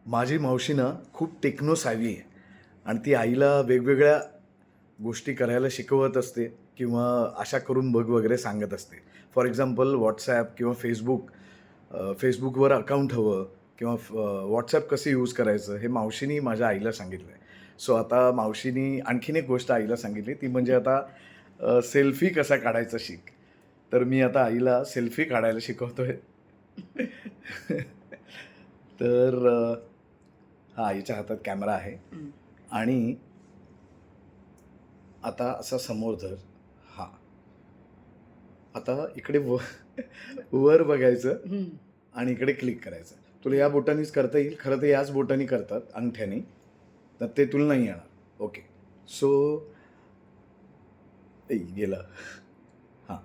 माझी मावशी ना खूप टेक्नो सावी आहे आणि ती आईला वेगवेगळ्या गोष्टी करायला शिकवत असते किंवा अशा करून बघ वगैरे सांगत असते. फॉर एक्झाम्पल व्हॉट्सॲप किंवा फेसबुकवर अकाउंट हवं किंवा व्हॉट्सॲप कसं यूज करायचं हे मावशीनी माझ्या आईला सांगितलं आहे. सो आता मावशीनी आणखीन एक गोष्ट आईला सांगितली ती म्हणजे आता सेल्फी कसा काढायचा शिक. तर मी आता आईला सेल्फी काढायला शिकवतोय. तर हा आईच्या हातात कॅमेरा आहे आणि आता असा समोर धर. हा आता इकडे वर बघायचं आणि इकडे क्लिक करायचं. तुला या बोटानीच करता येईल. खरं तर याच बोटानी करतात अंगठ्यानी, तर ते तुला नाही येणार. ओके, सो गेलं. हां,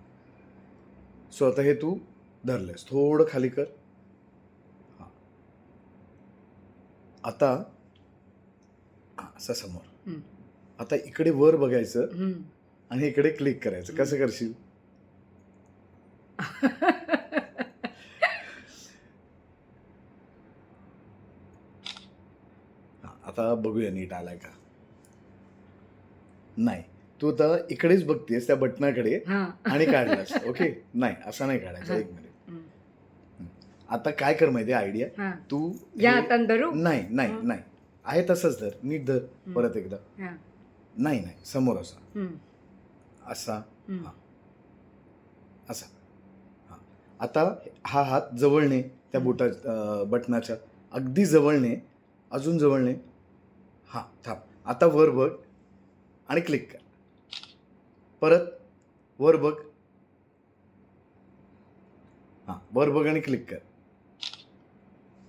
सो आता हे तू धरलंयस, थोडं खाली कर. हां, आता असं समोर. आता इकडे वर बघायचं आणि इकडे क्लिक करायचं. कसं करशील? आता बघूया नीट आलाय का. नाही, तू आता इकडेच बघतेस त्या बटनाकडे आणि काढलास. ओके, नाही असं नाही काढायचं. एक मिनिट. आता काय कर माहिती आयडिया, तू नाही नाही नाही आहे तसंच धर, नीट धर. परत एकदा. नाही नाही समोर असा असा. हा असा. हा आता हा हात जवळने त्या बटनाच्या अगदी जवळने, अजून जवळने. हा थांब. आता वर बघ आणि क्लिक कर. परत वर बघ. हा वर बघ आणि क्लिक कर.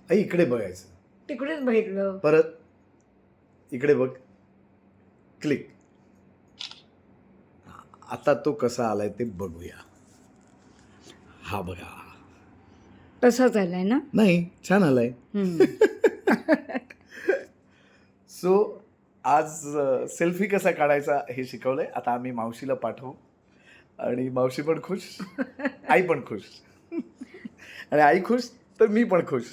इकडे बघायचं. तिकडेच बघितलं. परत इकडे बघ, क्लिक. आता तो कसा आलाय ते बघूया. हा बघा, तसा झालाय ना. नाही छान आलाय. सो आज सेल्फी कसा काढायचा हे शिकवलंय. आता आम्ही मावशीला पाठवू आणि मावशी पण खुश, आई पण खुश आणि आई खुश तर मी पण खुश.